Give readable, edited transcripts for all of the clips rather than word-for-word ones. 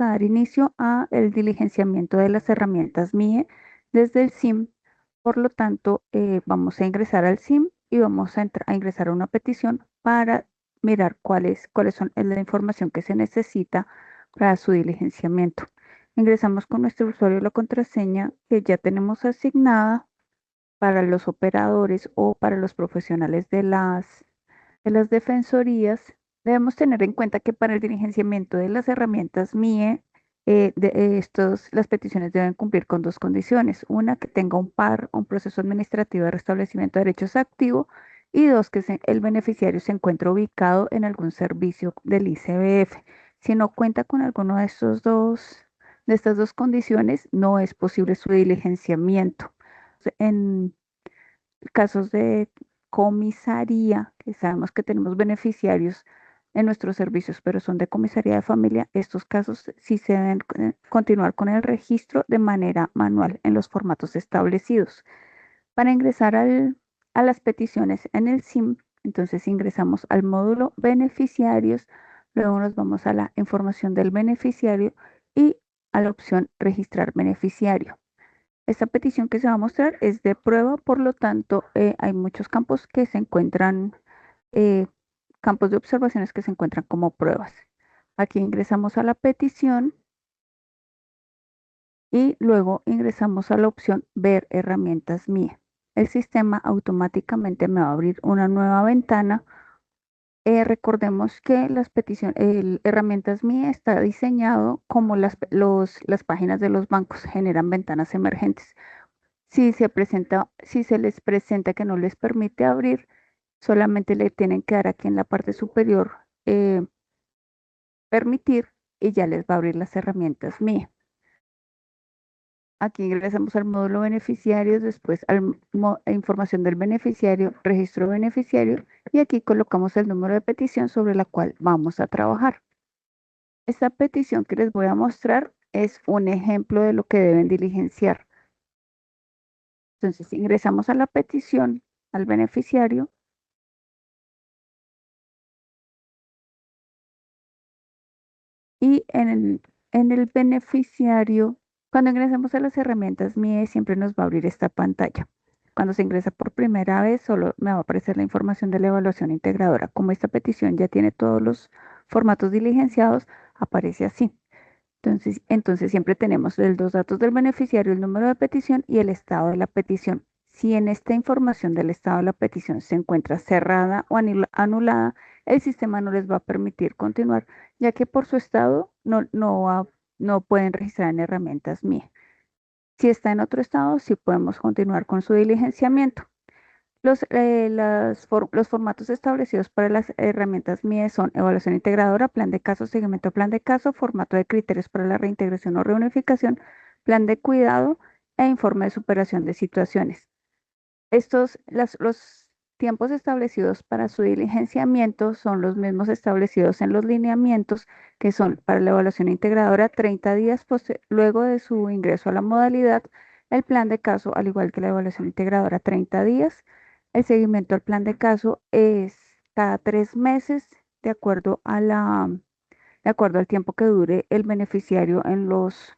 a dar inicio a el diligenciamiento de las herramientas MIE desde el SIM. Por lo tanto, vamos a ingresar al SIM y vamos a ingresar a una petición para mirar cuáles son la información que se necesita para su diligenciamiento. Ingresamos con nuestro usuario y la contraseña que ya tenemos asignada para los operadores o para los profesionales de las defensorías. Debemos tener en cuenta que para el diligenciamiento de las herramientas MIE, las peticiones deben cumplir con dos condiciones. Una, que tenga un PAR, un proceso administrativo de restablecimiento de derechos activo, y dos, que el beneficiario se encuentre ubicado en algún servicio del ICBF. Si no cuenta con alguno de estas dos condiciones, no es posible su diligenciamiento. En casos de comisaría, que sabemos que tenemos beneficiarios en nuestros servicios, pero son de comisaría de familia, estos casos sí se deben continuar con el registro de manera manual en los formatos establecidos. Para ingresar a las peticiones en el SIM, entonces ingresamos al módulo beneficiarios, luego nos vamos a la información del beneficiario y a la opción registrar beneficiario. Esta petición que se va a mostrar es de prueba, por lo tanto, hay muchos campos que se encuentran, eh, campos de observaciones que se encuentran como pruebas. Aquí ingresamos a la petición y luego ingresamos a la opción Ver herramientas MIE. El sistema automáticamente me va a abrir una nueva ventana. Recordemos que herramientas MIE está diseñado como las páginas de los bancos generan ventanas emergentes. Si se les presenta que no les permite abrir, solamente le tienen que dar aquí en la parte superior permitir y ya les va a abrir las herramientas MIE. Aquí ingresamos al módulo beneficiarios, después a información del beneficiario, registro beneficiario, y aquí colocamos el número de petición sobre la cual vamos a trabajar. Esta petición que les voy a mostrar es un ejemplo de lo que deben diligenciar. Entonces ingresamos a la petición, al beneficiario, y en el beneficiario, cuando ingresamos a las herramientas MIE, siempre nos va a abrir esta pantalla. Cuando se ingresa por primera vez, solo me va a aparecer la información de la evaluación integradora. Como esta petición ya tiene todos los formatos diligenciados, aparece así. Entonces siempre tenemos los datos del beneficiario, el número de petición y el estado de la petición. Si en esta información del estado de la petición se encuentra cerrada o anulada, el sistema no les va a permitir continuar, ya que por su estado no pueden registrar en herramientas MIE. Si está en otro estado, sí podemos continuar con su diligenciamiento. Los formatos establecidos para las herramientas MIE son evaluación integradora, plan de caso, seguimiento plan de caso, formato de criterios para la reintegración o reunificación, plan de cuidado e informe de superación de situaciones. Los tiempos establecidos para su diligenciamiento son los mismos establecidos en los lineamientos, que son para la evaluación integradora 30 días luego de su ingreso a la modalidad, el plan de caso, al igual que la evaluación integradora, 30 días. El seguimiento al plan de caso es cada 3 meses, de acuerdo de acuerdo al tiempo que dure el beneficiario en los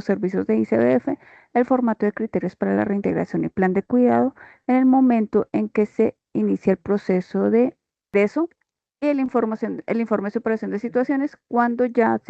servicios de ICBF, el formato de criterios para la reintegración y plan de cuidado en el momento en que se inicia el proceso de ingreso, y el informe de superación de situaciones cuando ya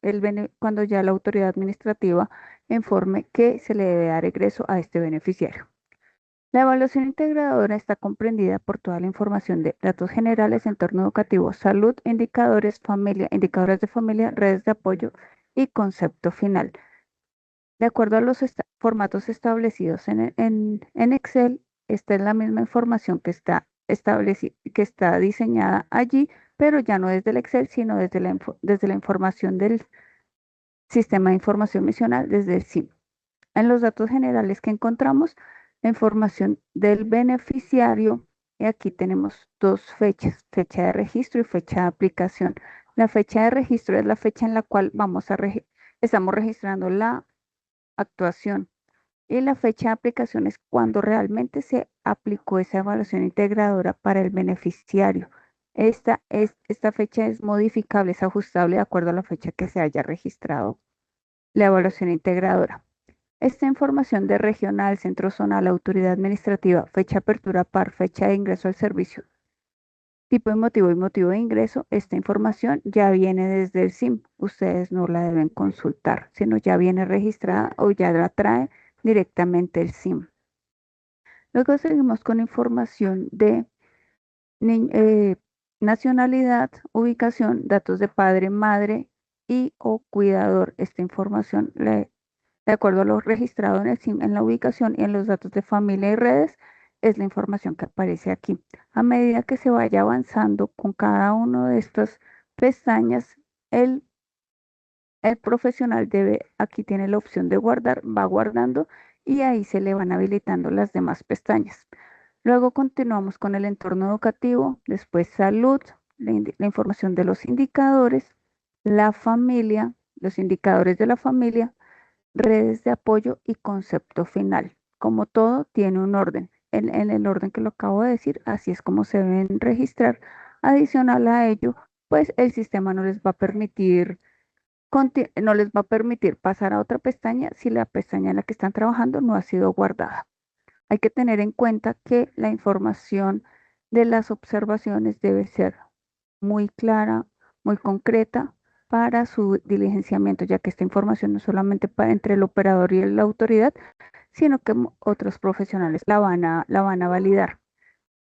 la autoridad administrativa informe que se le debe dar egreso a este beneficiario. La evaluación integradora está comprendida por toda la información de datos generales, entorno educativo, salud, indicadores, familia, indicadores de familia, redes de apoyo y concepto final. De acuerdo a los formatos establecidos en Excel, esta es la misma información que está diseñada allí, pero ya no desde el Excel, sino desde la información del Sistema de Información Misional, desde el SIM. En los datos generales que encontramos, la información del beneficiario, y aquí tenemos dos fechas, fecha de registro y fecha de aplicación. La fecha de registro es la fecha en la cual estamos registrando la actuación, y la fecha de aplicación es cuando realmente se aplicó esa evaluación integradora para el beneficiario. Esta fecha es modificable, es ajustable de acuerdo a la fecha que se haya registrado la evaluación integradora. Esta información de regional, centro zonal, autoridad administrativa, fecha de apertura par, fecha de ingreso al servicio, tipo y motivo de ingreso, esta información ya viene desde el SIM. Ustedes no la deben consultar, sino ya viene registrada o ya la trae directamente el SIM. Luego seguimos con información de nacionalidad, ubicación, datos de padre, madre y o cuidador. Esta información, de acuerdo a lo registrado en el SIM, en la ubicación y en los datos de familia y redes, es la información que aparece aquí. A medida que se vaya avanzando con cada uno de estas pestañas, el profesional aquí tiene la opción de guardar, va guardando y ahí se le van habilitando las demás pestañas. Luego continuamos con el entorno educativo, después salud, la información de los indicadores, la familia, los indicadores de la familia, redes de apoyo y concepto final. Como todo, tiene un orden. En el orden que lo acabo de decir, así es como se deben registrar. Adicional a ello, pues el sistema no les va a permitir pasar a otra pestaña si la pestaña en la que están trabajando no ha sido guardada. Hay que tener en cuenta que la información de las observaciones debe ser muy clara, muy concreta para su diligenciamiento, ya que esta información no solamente para entre el operador y la autoridad, sino que otros profesionales la van a validar.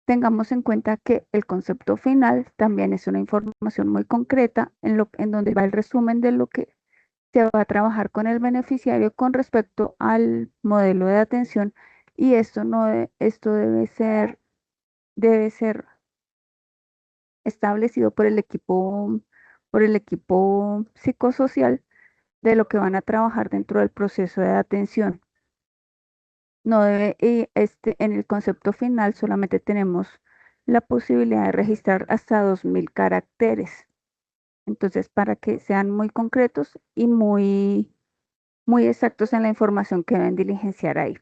Tengamos en cuenta que el concepto final también es una información muy concreta en donde va el resumen de lo que se va a trabajar con el beneficiario con respecto al modelo de atención y esto no esto debe ser establecido por el equipo psicosocial de lo que van a trabajar dentro del proceso de atención. No debe, y en el concepto final solamente tenemos la posibilidad de registrar hasta 2000 caracteres. Entonces, para que sean muy concretos y muy exactos en la información que deben diligenciar ahí.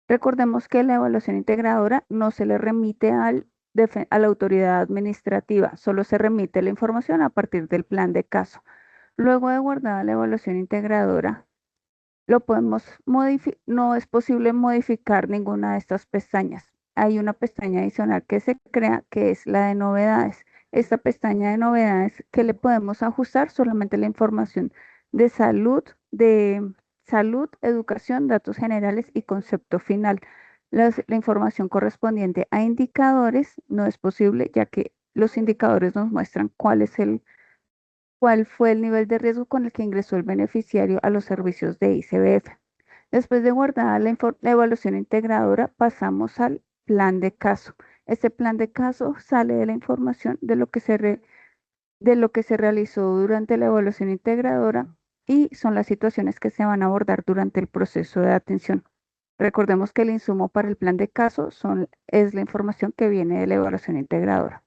Recordemos que la evaluación integradora no se le remite a la autoridad administrativa, solo se remite la información a partir del plan de caso. Luego de guardada la evaluación integradora, no es posible modificar ninguna de estas pestañas. Hay una pestaña adicional que se crea que es la de novedades. Esta pestaña de novedades que le podemos ajustar solamente la información de salud, educación, datos generales y concepto final. La información correspondiente a indicadores no es posible, ya que los indicadores nos muestran cuál fue el nivel de riesgo con el que ingresó el beneficiario a los servicios de ICBF. Después de guardar la evaluación integradora, pasamos al plan de caso. Este plan de caso sale de la información de lo que se realizó durante la evaluación integradora y son las situaciones que se van a abordar durante el proceso de atención. Recordemos que el insumo para el plan de caso es la información que viene de la evaluación integradora.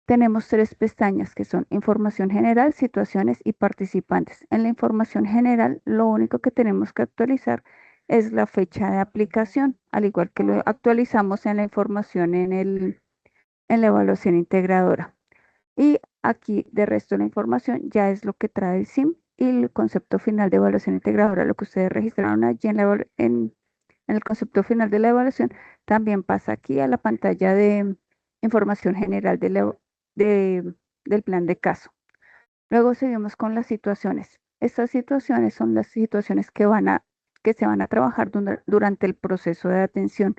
Tenemos tres pestañas que son información general, situaciones y participantes. En la información general, lo único que tenemos que actualizar es la fecha de aplicación, al igual que lo actualizamos en la información en la evaluación integradora. Y aquí, de resto, la información ya es lo que trae el SIM y el concepto final de evaluación integradora, lo que ustedes registraron allí en el concepto final de la evaluación, también pasa aquí a la pantalla de información general de- del plan de caso. Luego seguimos con las situaciones. Estas situaciones son las situaciones que se van a trabajar durante el proceso de atención.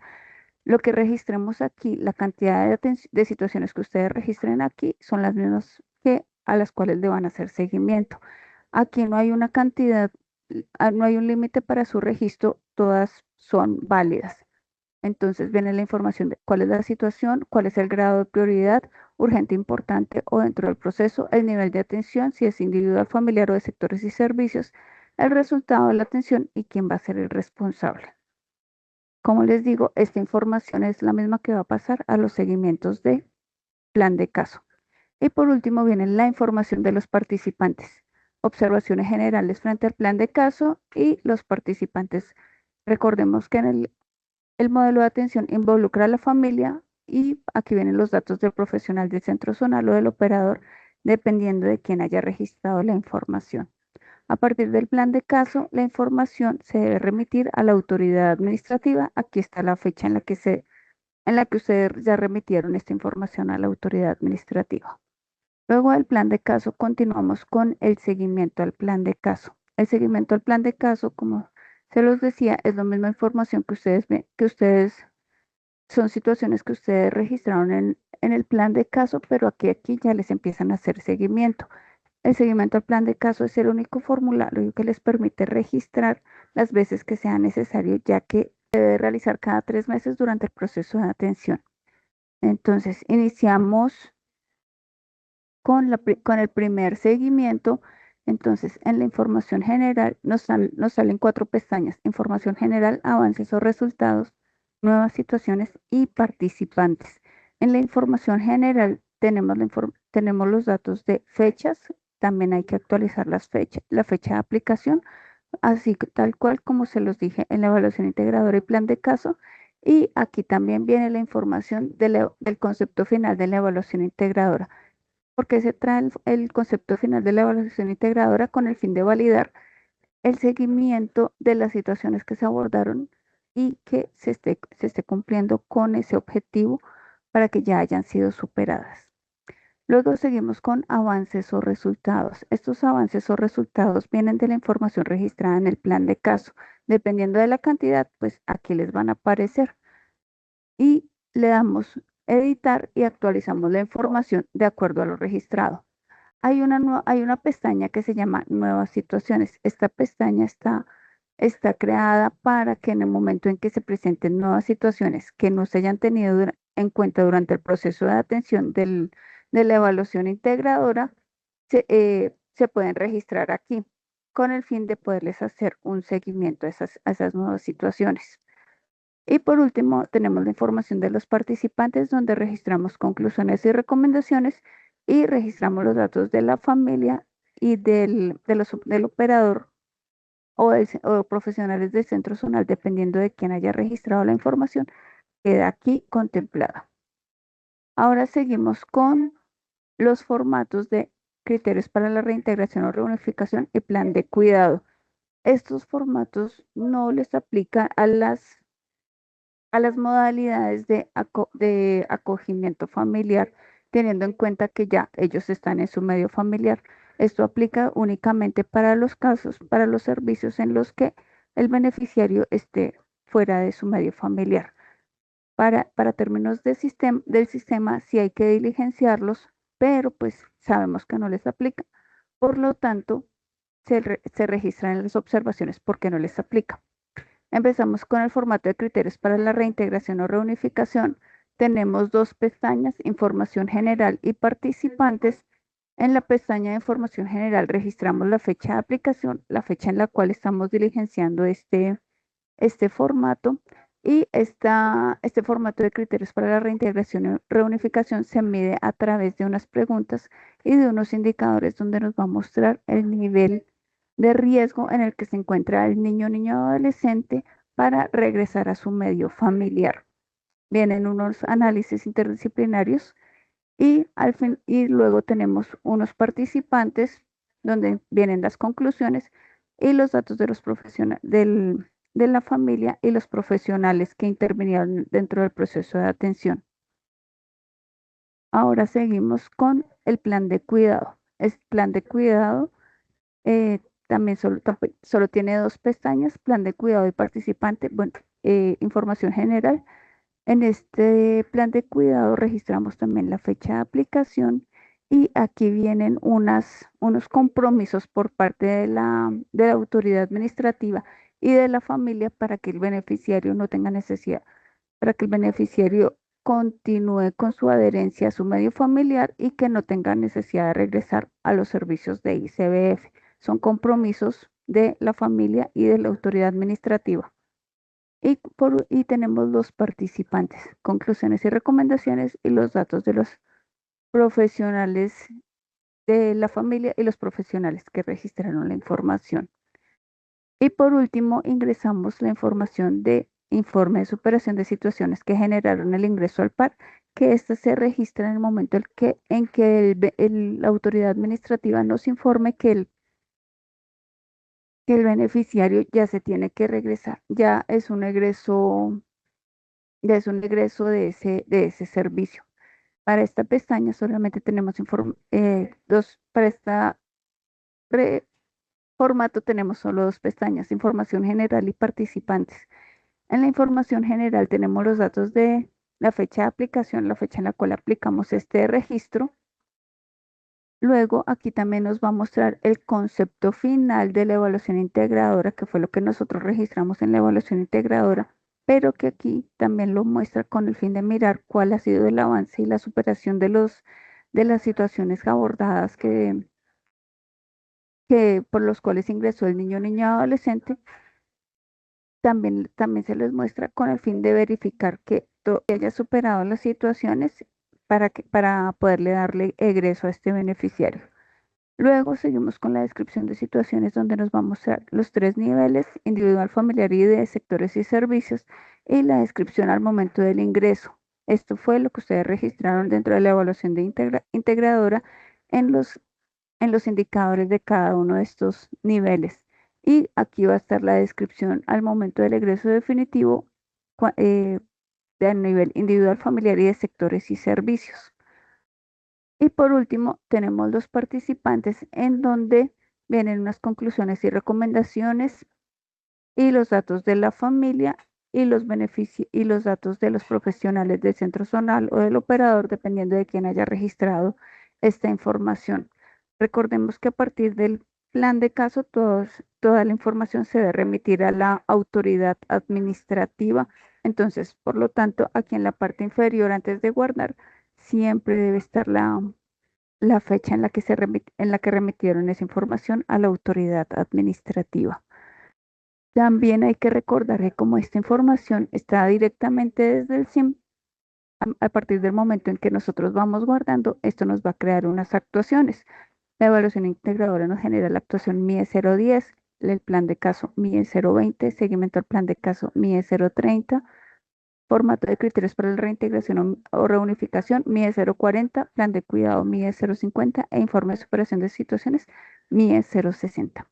Lo que registremos aquí, la cantidad de situaciones que ustedes registren aquí son las mismas que a las cuales le van a hacer seguimiento. Aquí no hay una cantidad, no hay un límite para su registro, todas son válidas. Entonces viene la información de cuál es la situación, cuál es el grado de prioridad, urgente, importante o dentro del proceso, el nivel de atención, si es individual, familiar o de sectores y servicios, el resultado de la atención y quién va a ser el responsable. Como les digo, esta información es la misma que va a pasar a los seguimientos de plan de caso. Y por último viene la información de los participantes, observaciones generales frente al plan de caso y los participantes. Recordemos que el modelo de atención involucra a la familia, y aquí vienen los datos del profesional del centro zonal o del operador, dependiendo de quién haya registrado la información. A partir del plan de caso, la información se debe remitir a la autoridad administrativa. Aquí está la fecha en la que ustedes ya remitieron esta información a la autoridad administrativa. Luego del plan de caso, continuamos con el seguimiento al plan de caso. El seguimiento al plan de caso, como se los decía, es la misma información que ustedes ven, son situaciones que ustedes registraron en el plan de caso, pero aquí ya les empiezan a hacer seguimiento. El seguimiento al plan de caso es el único formulario que les permite registrar las veces que sea necesario, ya que se debe realizar cada 3 meses durante el proceso de atención. Entonces, iniciamos con el primer seguimiento. Entonces, en la información general nos salen 4 pestañas: información general, avances o resultados, nuevas situaciones y participantes. En la información general tenemos los datos de fechas. También hay que actualizar la fecha de aplicación, así tal cual como se los dije en la evaluación integradora y plan de caso. Y aquí también viene la información del concepto final de la evaluación integradora, porque se trae el concepto final de la evaluación integradora con el fin de validar el seguimiento de las situaciones que se abordaron y que se esté cumpliendo con ese objetivo para que ya hayan sido superadas. Luego seguimos con avances o resultados. Estos avances o resultados vienen de la información registrada en el plan de caso. Dependiendo de la cantidad, pues aquí les van a aparecer. Y le damos editar y actualizamos la información de acuerdo a lo registrado. Hay una pestaña que se llama nuevas situaciones. Esta pestaña está creada para que en el momento en que se presenten nuevas situaciones que no se hayan tenido en cuenta durante el proceso de atención de la evaluación integradora, se pueden registrar aquí con el fin de poderles hacer un seguimiento a esas nuevas situaciones. Y por último, tenemos la información de los participantes, donde registramos conclusiones y recomendaciones y registramos los datos de la familia y del operador o profesionales del centro zonal, dependiendo de quién haya registrado la información, queda aquí contemplada. Ahora seguimos con los formatos de criterios para la reintegración o reunificación y plan de cuidado. Estos formatos no les aplican a las modalidades de acogimiento familiar, teniendo en cuenta que ya ellos están en su medio familiar. Esto aplica únicamente para los casos, para los servicios en los que el beneficiario esté fuera de su medio familiar. Para términos del sistema, sí hay que diligenciarlos, pero pues sabemos que no les aplica. Por lo tanto, se registran en las observaciones porque no les aplica. Empezamos con el formato de criterios para la reintegración o reunificación. Tenemos 2 pestañas: información general y participantes. En la pestaña de información general registramos la fecha de aplicación, la fecha en la cual estamos diligenciando este formato, y este formato de criterios para la reintegración y reunificación se mide a través de unas preguntas y de unos indicadores donde nos va a mostrar el nivel de riesgo en el que se encuentra el niño o niña o adolescente para regresar a su medio familiar. Vienen unos análisis interdisciplinarios y luego tenemos unos participantes donde vienen las conclusiones y los datos de los profesionales de la familia y los profesionales que intervinieron dentro del proceso de atención. Ahora seguimos con el plan de cuidado. El plan de cuidado también solo tiene 2 pestañas: plan de cuidado y participante. Bueno, información general. En este plan de cuidado registramos también la fecha de aplicación y aquí vienen unos compromisos por parte de la autoridad administrativa y de la familia para que el beneficiario no tenga necesidad, para que el beneficiario continúe con su adherencia a su medio familiar y que no tenga necesidad de regresar a los servicios de ICBF. Son compromisos de la familia y de la autoridad administrativa. Y tenemos los participantes, conclusiones y recomendaciones y los datos de los profesionales de la familia y los profesionales que registraron la información. Y por último, ingresamos la información de informe de superación de situaciones que generaron el ingreso al par, que ésta se registra en el momento en que la autoridad administrativa nos informe que el beneficiario ya se tiene que regresar, ya es un egreso de ese servicio. Para esta pestaña solamente tenemos para este formato tenemos solo dos pestañas, información general y participantes. En la información general tenemos los datos de la fecha de aplicación, la fecha en la cual aplicamos este registro. Luego aquí también nos va a mostrar el concepto final de la evaluación integradora, que fue lo que nosotros registramos en la evaluación integradora, pero que aquí también lo muestra con el fin de mirar cuál ha sido el avance y la superación de las situaciones abordadas que por los cuales ingresó el niño o niña adolescente. También se les muestra con el fin de verificar que haya superado las situaciones para poderle darle egreso a este beneficiario. Luego seguimos con la descripción de situaciones donde nos va a mostrar los tres niveles, individual, familiar y de sectores y servicios, y la descripción al momento del ingreso. Esto fue lo que ustedes registraron dentro de la evaluación de integradora en los indicadores de cada uno de estos niveles. Y aquí va a estar la descripción al momento del egreso definitivo de nivel individual, familiar y de sectores y servicios. Y por último, tenemos los participantes en donde vienen unas conclusiones y recomendaciones y los datos de la familia y los beneficios y los datos de los profesionales del centro zonal o del operador, dependiendo de quién haya registrado esta información. Recordemos que a partir del plan de caso, toda la información se debe remitir a la autoridad administrativa. Entonces, por lo tanto, aquí en la parte inferior, antes de guardar, siempre debe estar la fecha en la que remitieron esa información a la autoridad administrativa. También hay que recordar que como esta información está directamente desde el SIM, a partir del momento en que nosotros vamos guardando, esto nos va a crear unas actuaciones. La evaluación integradora nos genera la actuación MIE 010, el plan de caso MIE 020, seguimiento al plan de caso MIE 030, formato de criterios para la reintegración o reunificación MIE 040, plan de cuidado MIE 050 e informe de superación de situaciones MIE 060.